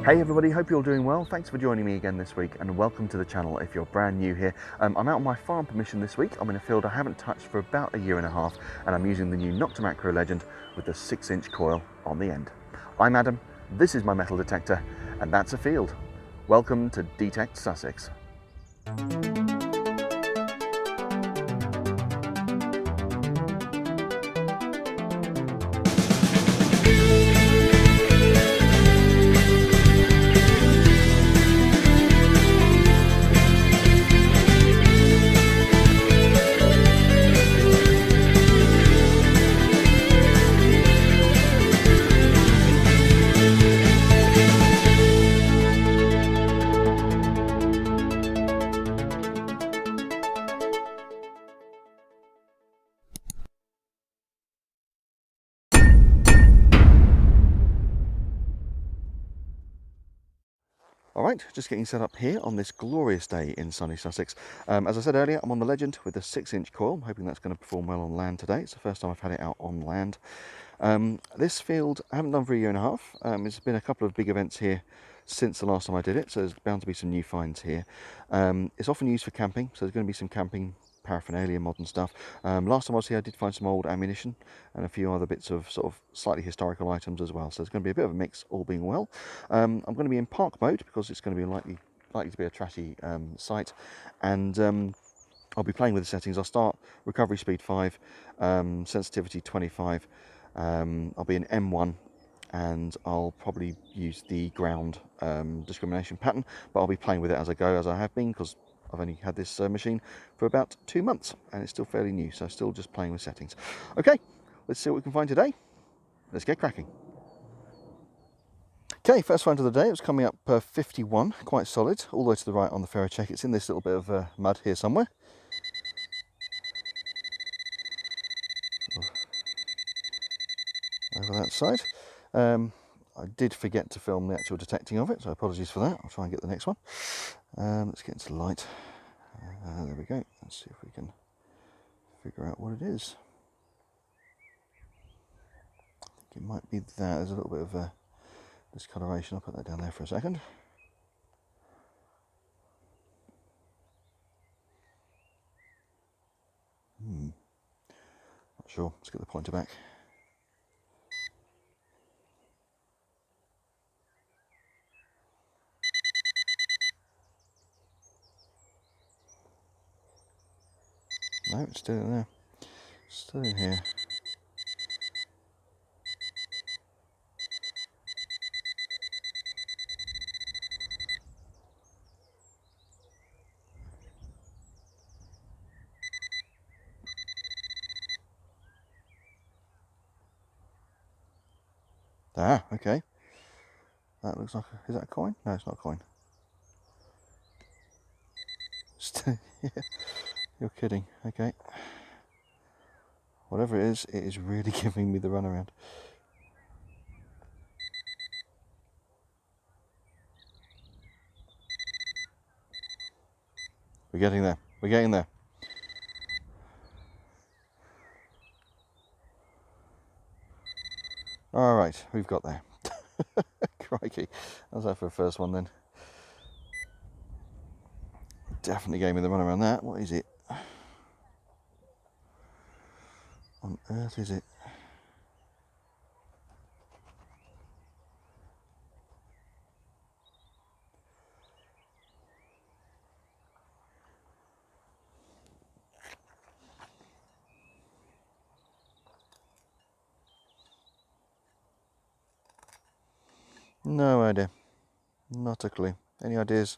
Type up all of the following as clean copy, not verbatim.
Hey everybody, hope you're all doing well. Thanks for joining me again this week and welcome to the channel if you're brand new here. I'm out on my farm permission this week. I'm in a field I haven't touched for about a year and a half and I'm using the new Nokta Makro Legend with the 6-inch coil on the end. I'm Adam, this is my metal detector and that's a field. Welcome to D-Tekt Sussex. Alright, just getting set up here on this glorious day in sunny Sussex. As I said earlier, I'm on the Legend with a 6-inch coil. I'm hoping that's going to perform well on land today. It's the first time I've had it out on land. This field I haven't done for a year and a half. There's been a couple of big events here since the last time I did it, so there's bound to be some new finds here. It's often used for camping, so there's going to be some camping paraphernalia, modern stuff. Last time I was here I did find some old ammunition and a few other bits of sort of slightly historical items as well, so there's going to be a bit of a mix, all being well. I'm going to be in park mode because it's going to be likely to be a trashy site, and I'll be playing with the settings. I'll start recovery speed 5, sensitivity 25. I'll be in M1 and I'll probably use the ground discrimination pattern, but I'll be playing with it as I go, as I have been, because I've only had this machine for about 2 months and it's still fairly new, so still just playing with settings. Okay, let's see what we can find today. Let's get cracking. Okay, first find of the day. It was coming up 51, quite solid, all the way to the right on the ferro check. It's in this little bit of mud here somewhere. Over that side. I did forget to film the actual detecting of it, so apologies for that. I'll try and get the next one. Let's get into the light. There we go. Let's see if we can figure out what it is. I think it might be that. There's a little bit of discoloration. I'll put that down there for a second. Not sure. Let's get the pointer back. No, it's still in there. Still in here. Ah, okay. That looks like is that a coin? No, it's not a coin. You're kidding. Okay. Whatever it is really giving me the runaround. We're getting there. We're getting there. All right, we've got there. Crikey. How's that for a first one then? Definitely gave me the runaround that. What is it? On earth is it? No idea. Not a clue. Any ideas?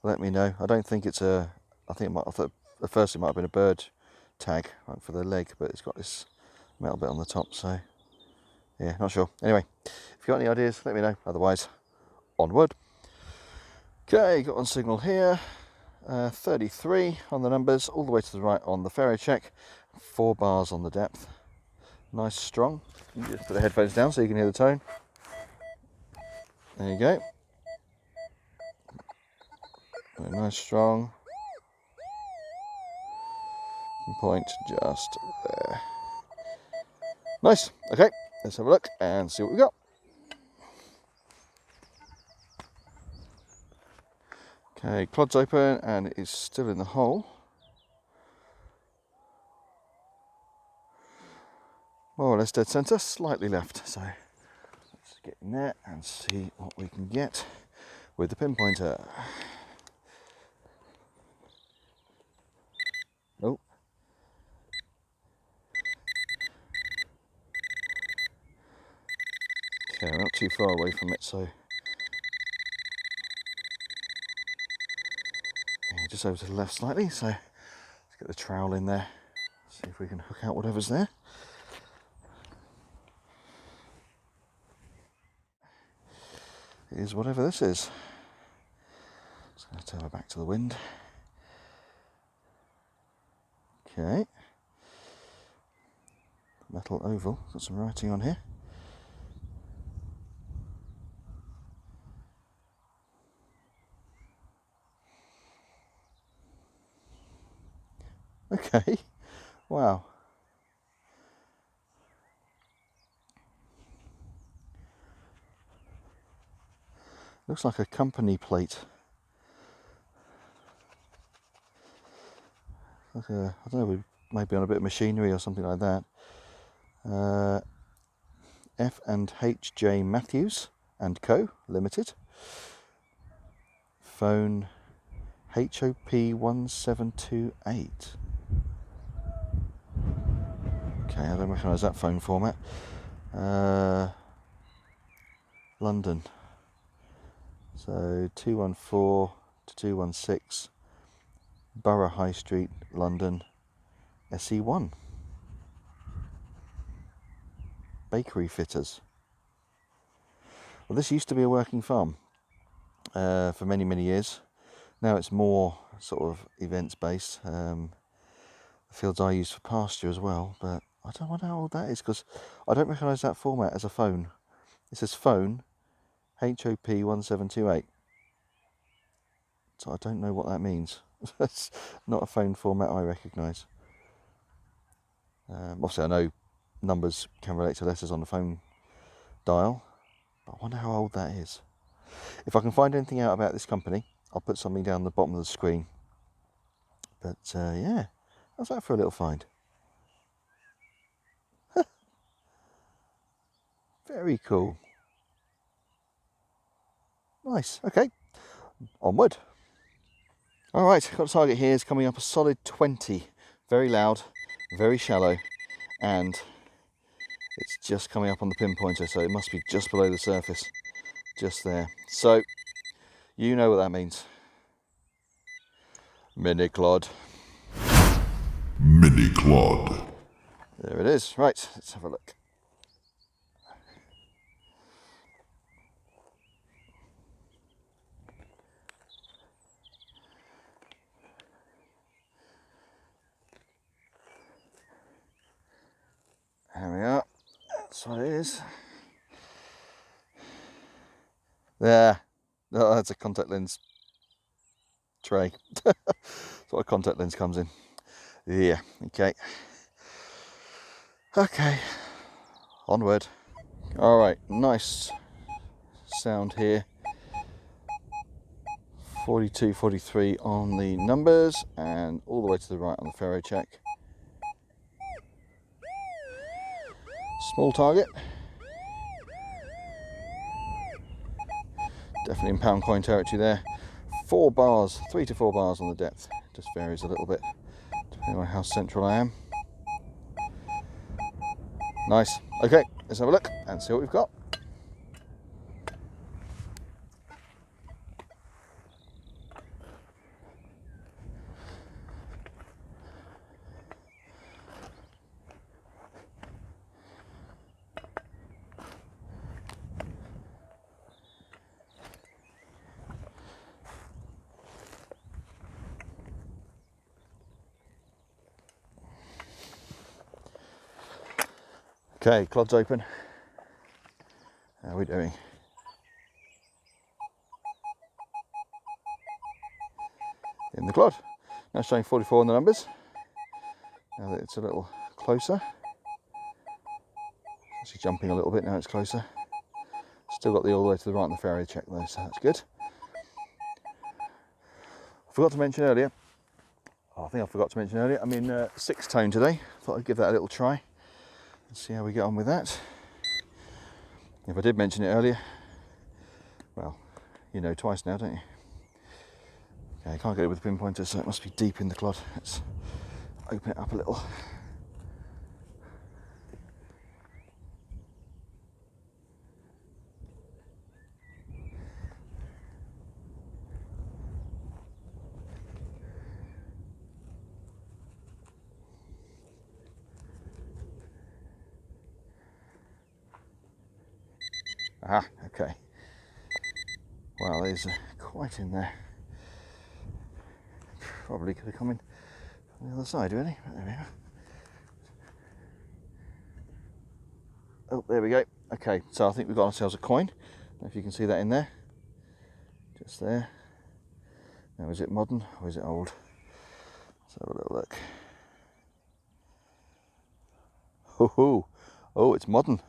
Let me know. I don't think it's a. I thought at first it might have been a bird tag, like for the leg, but it's got this metal bit on the top, so yeah, not sure. Anyway, if you've got any ideas, let me know. Otherwise, onward. Okay, got one signal here. 33 on the numbers, all the way to the right on the ferro check. 4 bars on the depth. Nice, strong. You can just put the headphones down so you can hear the tone. There you go. Very nice, strong. Point just there. Nice. Okay, let's have a look and see what we got. Okay, clod's open and it is still in the hole. More or less dead centre, slightly left. So let's get in there and see what we can get with the pinpointer. Oh. Okay, we're not too far away from it, so yeah, just over to the left slightly. So let's get the trowel in there, see if we can hook out whatever's there. It is whatever this is. Just going to turn her back to the wind. Okay. Metal oval, got some writing on here. Okay, wow. Looks like a company plate. Like a, I don't know, maybe on a bit of machinery or something like that. F&H.J. Matthews and Co. Limited. Phone HOP 1728. Okay, I don't recognise that phone format. London. So 214 to 216 Borough High Street, London, SE1. Bakery fitters. Well, this used to be a working farm for many, many years. Now it's more sort of events based. The fields I use for pasture as well, but I don't know how old that is because I don't recognise that format as a phone. It says phone HOP 1728. So I don't know what that means. It's not a phone format I recognise. Obviously I know numbers can relate to letters on the phone dial, but I wonder how old that is. If I can find anything out about this company, I'll put something down the bottom of the screen. But yeah, how's that for a little find? Very cool. Nice, okay, onward. All right, got a target here, it's coming up a solid 20. Very loud, very shallow, and it's just coming up on the pinpointer, so it must be just below the surface, just there. So, you know what that means. Mini clod. Mini clod. There it is. Right, let's have a look. There we are. That's what it is. There. Oh, that's a contact lens tray. That's what a contact lens comes in. Yeah, okay. Okay, onward. All right, nice sound here. 42, 43 on the numbers and all the way to the right on the ferro check. Small target. Definitely in pound coin territory there. 4 bars, 3 to 4 bars on the depth. Just varies a little bit depending on how central I am. Nice. Okay, let's have a look and see what we've got. Okay, clod's open. How are we doing? In the clod. Now showing 44 on the numbers. Now that it's a little closer. Actually jumping a little bit now it's closer. Still got the all the way to the right on the ferro check though, so that's good. Forgot to mention earlier, I think I forgot to mention earlier, I'm in 6 tone today. Thought I'd give that a little try and see how we get on with that. If I did mention it earlier, well, you know twice now, don't you? Okay, I can't get it with the pinpointer, so it must be deep in the clod. Let's open it up a little. Aha, okay. Well, there's quite in there. Probably could have come in from the other side, really. But there we are. Oh, there we go. Okay, so I think we've got ourselves a coin. I don't know if you can see that in there. Just there. Now, is it modern or is it old? Let's have a little look. Oh, it's modern.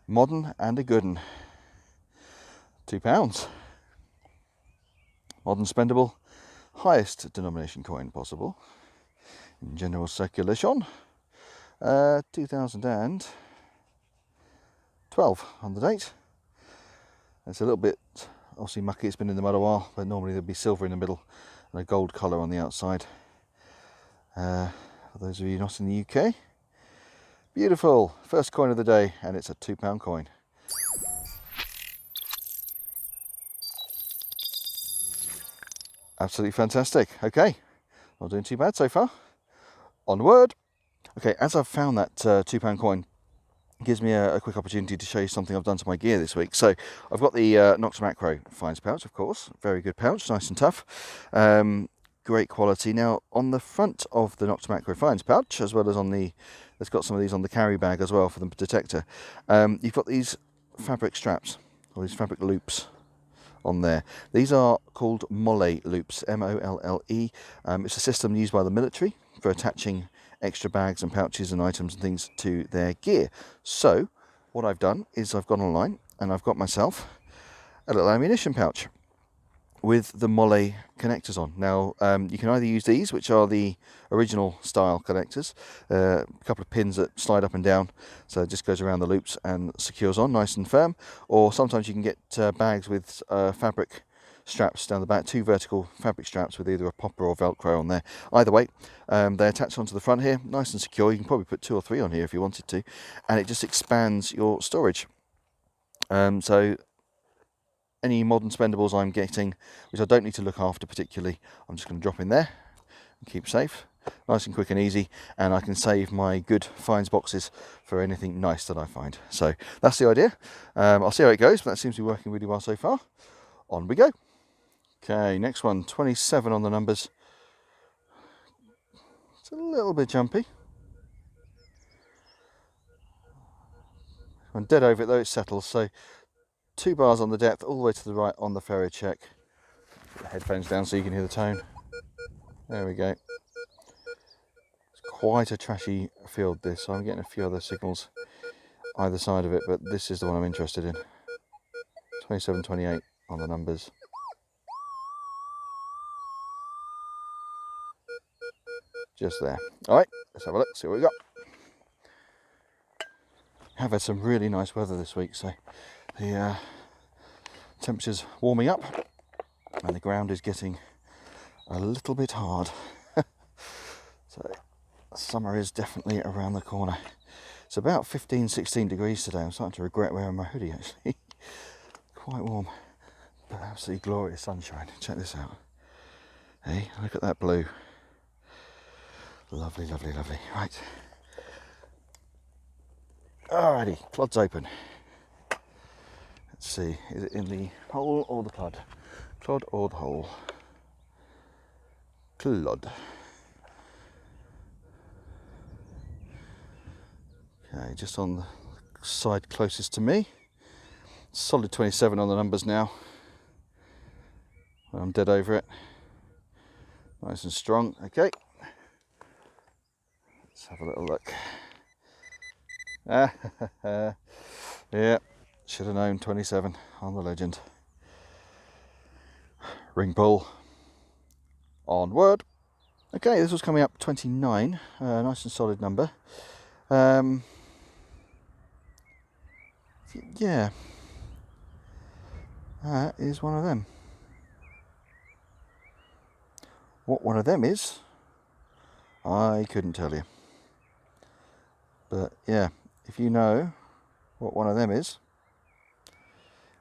Modern and a good one. £2. Modern spendable. Highest denomination coin possible. In general circulation. 2012 on the date. It's a little bit obviously mucky, it's been in the mud a while, but normally there'd be silver in the middle and a gold colour on the outside. For those of you not in the UK, beautiful first coin of the day, and it's a £2 coin. Absolutely fantastic. Okay, not doing too bad so far. Onward. Okay, as I've found that £2 coin, it gives me a quick opportunity to show you something I've done to my gear this week. So I've got the Nokta Makro fines pouch, of course, very good pouch, nice and tough, great quality. Now on the front of the Nokta Makro fines pouch, as well as on the, it's got some of these on the carry bag as well for the detector. You've got these fabric straps, or these fabric loops on there. These are called Molle loops, M-O-L-L-E. It's a system used by the military for attaching extra bags and pouches and items and things to their gear. So what I've done is I've gone online and I've got myself a little ammunition pouch with the Molle connectors on. Now you can either use these, which are the original style connectors, a couple of pins that slide up and down, so it just goes around the loops and secures on nice and firm, or sometimes you can get bags with fabric straps down the back, 2 vertical fabric straps with either a popper or velcro on there. Either way, they attach onto the front here, nice and secure. You can probably put 2 or 3 on here if you wanted to, and it just expands your storage. So any modern spendables I'm getting, which I don't need to look after particularly, I'm just going to drop in there and keep safe. Nice and quick and easy, and I can save my good finds boxes for anything nice that I find. So that's the idea. I'll see how it goes, but that seems to be working really well so far. On we go. Okay, next one, 27 on the numbers. It's a little bit jumpy. I'm dead over it though, it settles. So 2 bars on the depth, all the way to the right on the ferro check. Put the headphones down so you can hear the tone. There we go. It's quite a trashy field this, so I'm getting a few other signals either side of it, but this is the one I'm interested in. 27, 28 on the numbers. Just there. All right, let's have a look, see what we got. Have had some really nice weather this week, so the temperature's warming up and the ground is getting a little bit hard. So summer is definitely around the corner. It's about 15, 16 degrees today. I'm starting to regret wearing my hoodie actually. Quite warm, but absolutely glorious sunshine. Check this out. Hey, look at that blue. Lovely, lovely, lovely. Right. Alrighty, clod's open. Let's see, is it in the hole or the clod? Clod or the hole? Clod. Okay, just on the side closest to me. Solid 27 on the numbers now. I'm dead over it. Nice and strong. Okay. Let's have a little look. Yeah, should have known. 27 on the Legend. Ring pull. Onward. Okay, this was coming up 29, nice and solid number. Yeah, that is one of them. What one of them is, I couldn't tell you. But yeah, if you know what one of them is,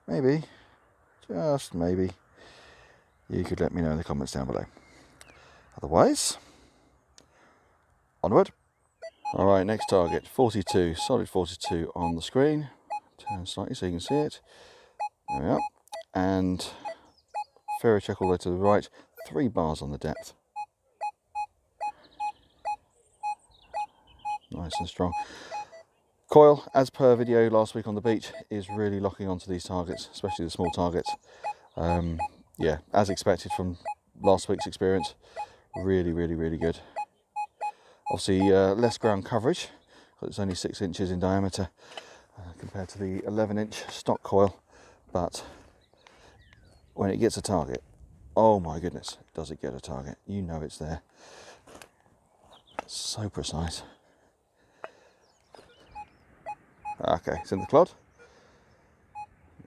maybe, just maybe, you could let me know in the comments down below. Otherwise, onward. Alright, next target, 42, solid 42 on the screen. Turn slightly so you can see it. There we are. And ferro check all the way to the right, 3 bars on the depth. Nice and strong. Coil, as per video last week on the beach, is really locking onto these targets, especially the small targets. Yeah, as expected from last week's experience, really good. Obviously less ground coverage, because it's only 6 inches in diameter compared to the 11-inch stock coil, but when it gets a target, oh my goodness, does it get a target. You know it's there. It's so precise. Okay, it's in the clod.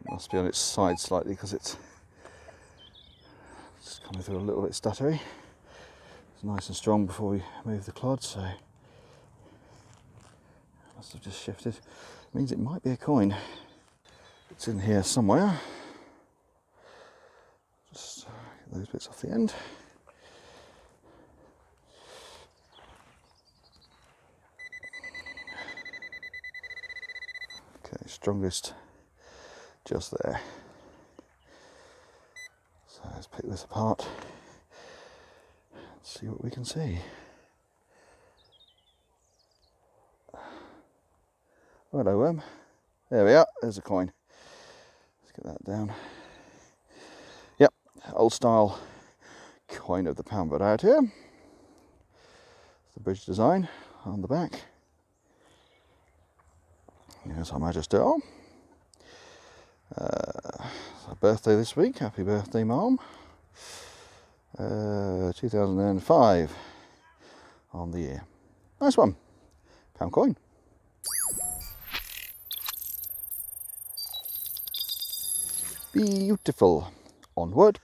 It must be on its side slightly because it's coming through a little bit stuttery. It's nice and strong before we move the clod, so must have just shifted. Means it might be a coin. It's in here somewhere. Just get those bits off the end. Okay, strongest just there. So let's pick this apart and see what we can see. Oh, hello worm. There we are, there's a coin. Let's get that down. Yep, old style coin of the pound variety here. The bridge design on the back. Here's Her Majesty. It's her birthday this week. Happy birthday, Mom. 2005 on the year. Nice one. Pound coin. Beautiful. Onward.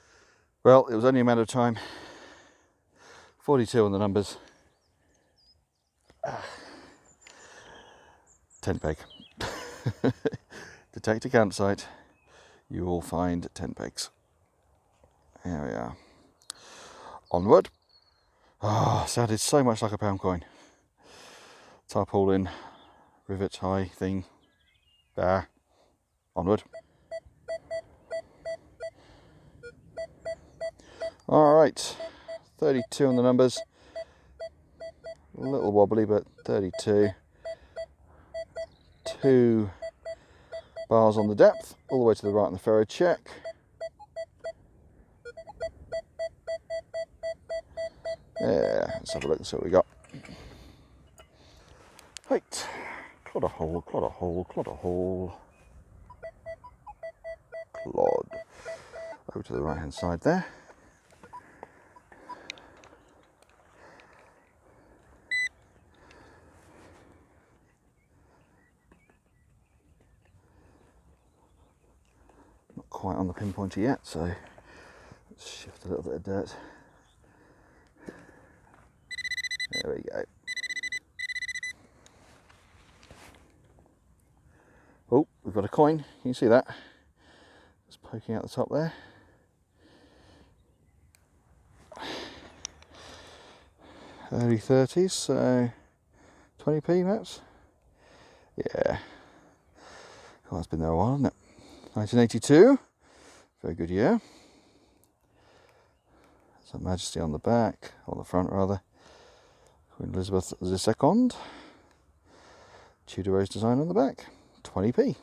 Well, it was only a matter of time. 42 on the numbers. 10 peg. D-Tekt a campsite. You will find 10 pegs. There we are. Onward. Ah, sounded so much like a pound coin. Tarpaulin, rivet high thing. There. Onward. Alright, 32 on the numbers. A little wobbly, but 32. 2 bars on the depth, all the way to the right on the ferro check. Yeah, let's have a look and see what we got. Right, clod a hole, clod a hole, clod a hole. Clod. Over to the right hand side there. Not quite on the pinpointer yet, so let's shift a little bit of dirt. There we go. Oh, we've got a coin. Can you see that? It's poking out the top there. Early 30s, so 20p perhaps. Yeah. Oh, it's been there a while, hasn't it? 1982. Very good year. Her Majesty on the back, on the front rather. Queen Elizabeth II. Tudor rose design on the back. 20p.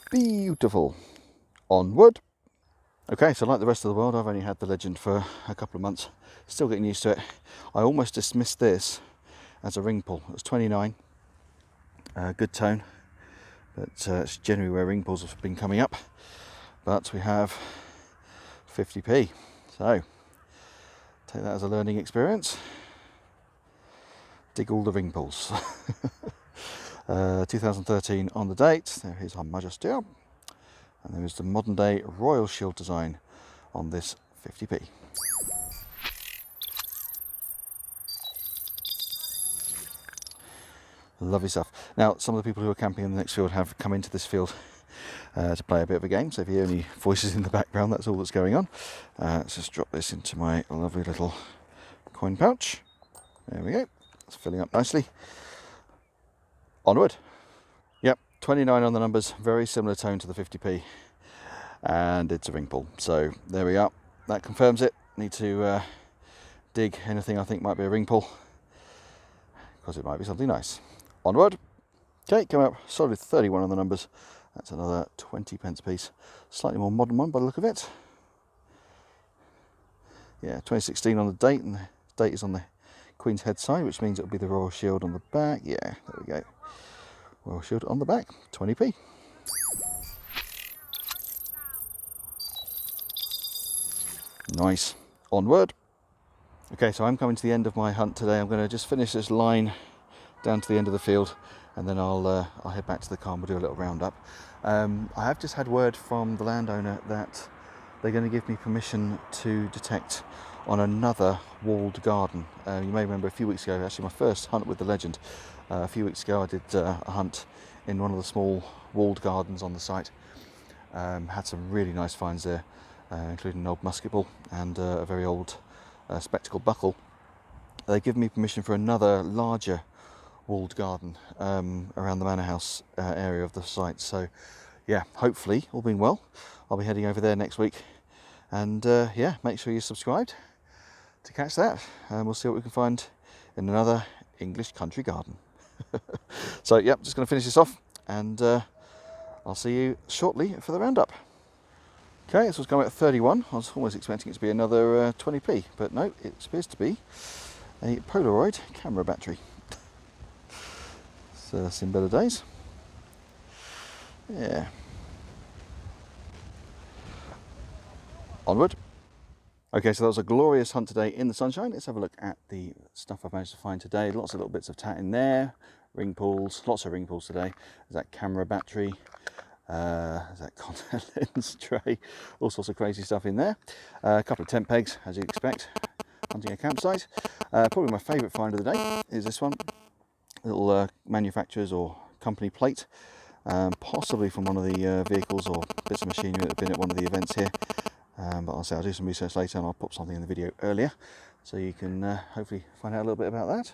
Beautiful. Onward. Okay, so like the rest of the world, I've only had the Legend for a couple of months. Still getting used to it. I almost dismissed this as a ring pull. It was 29. Good tone. But it's generally where ring pulls have been coming up. but we have 50p. So take that as a learning experience. Dig all the ring pulls. 2013 on the date. There is Her Majesty. And there is the modern day Royal Shield design on this 50p. Lovely stuff. Now, some of the people who are camping in the next field have come into this field to play a bit of a game. So if you hear any voices in the background, that's all that's going on. Let's just drop this into my lovely little coin pouch. There we go. It's filling up nicely. Onward. Yep, 29 on the numbers. Very similar tone to the 50p. And it's a ring pull. So there we are. That confirms it. Need to dig anything I think might be a ring pull, because it might be something nice. Onward. Okay, coming up solid 31 on the numbers. That's another 20p piece. Slightly more modern one by the look of it. Yeah, 2016 on the date, and the date is on the Queen's Head side, which means it'll be the Royal Shield on the back. Yeah, there we go. Royal Shield on the back, 20p. Nice. Onward. Okay, so I'm coming to the end of my hunt today. I'm going to just finish this line down to the end of the field, and then I'll head back to the car and we'll do a little roundup. I have just had word from the landowner that they're going to give me permission to detect on another walled garden. You may remember a few weeks ago, actually my first hunt with the Legend, a few weeks ago I did a hunt in one of the small walled gardens on the site. Had some really nice finds there, including an old musket ball and a very old spectacled buckle. They've given me permission for another larger walled garden around the manor house area of the site. So yeah, hopefully, all being well, I'll be heading over there next week. And yeah, make sure you're subscribed to catch that. And we'll see what we can find in another English country garden. So yeah, just going to finish this off, and I'll see you shortly for the roundup. Okay, this was going at 31. I was almost expecting it to be another 20p, but no, it appears to be a Polaroid camera battery. So seen better days. Yeah. Onward. Okay, so that was a glorious hunt today in the sunshine. Let's have a look at the stuff I've managed to find today. Lots of little bits of tat in there. Ring pulls, lots of ring pulls today. There's that camera battery. There's that contact lens tray. All sorts of crazy stuff in there. A couple of tent pegs, as you'd expect, hunting a campsite. Probably my favourite find of the day is this one. Little manufacturer's or company plate. Possibly from one of the vehicles or bits of machinery that have been at one of the events here. But I'll say I'll do some research later, and I'll put something in the video earlier, so you can hopefully find out a little bit about that.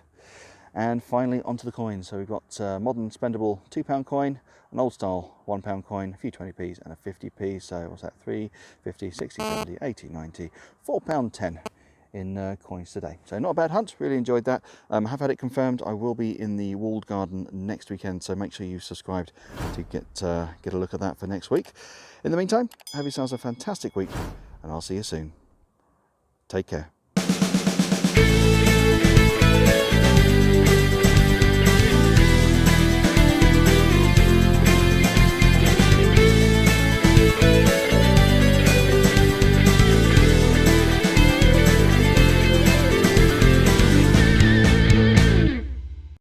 And finally, onto the coins. So we've got modern spendable £2 coin, an old style £1 coin, a few 20p's and a 50p. So what's that? 3, 50, 60, 70, 80, 90, £4.10 in coins today. So not a bad hunt, really enjoyed that. Have had it confirmed I will be in the walled garden next weekend, so make sure you've subscribed to get a look at that for next week. In the meantime, have yourselves a fantastic week, and I'll see you soon. Take care.